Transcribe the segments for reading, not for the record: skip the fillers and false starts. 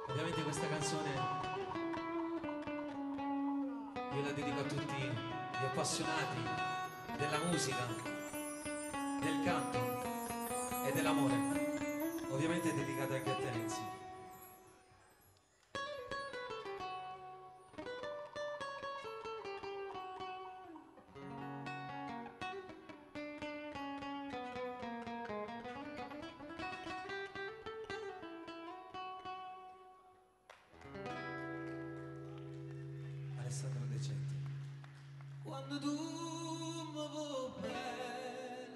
Ovviamente questa canzone io la dedico a tutti gli appassionati della musica, del canto e dell'amore. Ovviamente è dedicata anche a te, Nancy. Alessandro Decenti. Quando tu mi vuoi bene,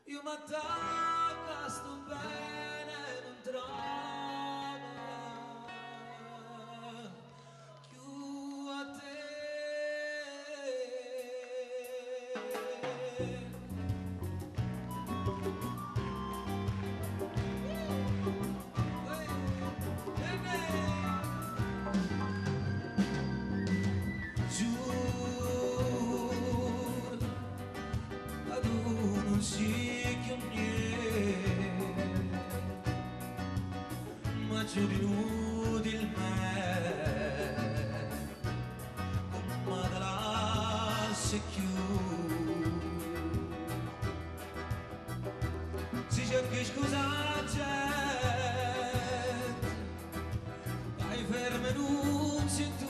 io mi attacco a sto bene, non trovo più a te. Ma giuri inutilmente come te lasci più si cerchi scusa gente vai fermo e non sei tu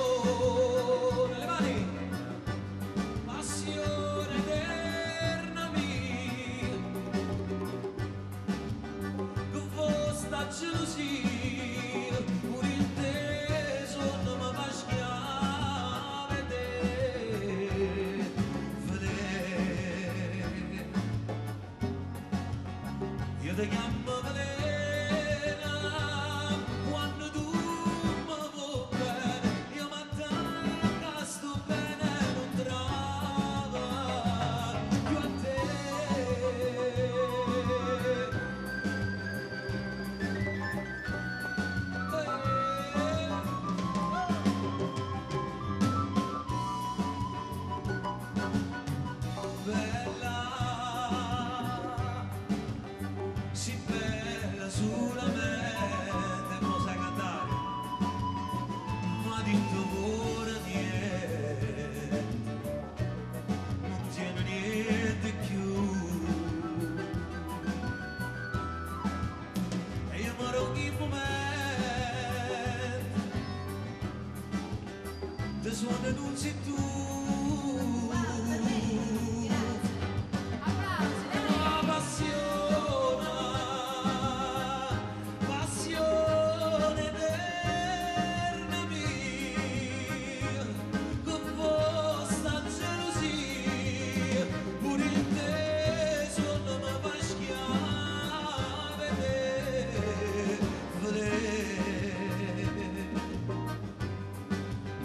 passione le mani passione eterna mia con vostra gelosia pure il teso non mi fa schiave vedere io ti chiamo velena quando tu mi vuoi bene io mi attacco a sto bene non trovo più a te. Bella, sì bella sulla mente non sai cantare ma di ora niente non tiene niente più e io moro ogni momento te suono e non sei tu.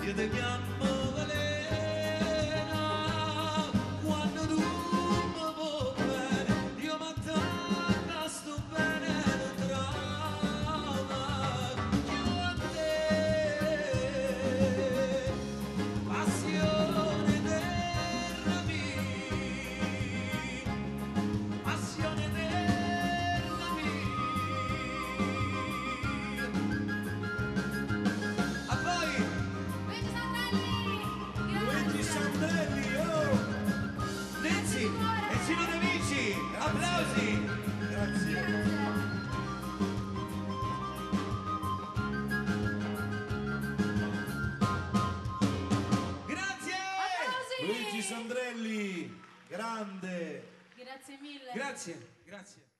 Io ti chiamo velena quando tu mi vuoi bene io mi attacco a sto bene non trovo più a te passione eterna mia passione eterna mia a voi Nancy e Cino De Amici, applausi! Grazie! Grazie! Applausi! Luigi Sandrelli, grande! Grazie mille! Grazie, grazie.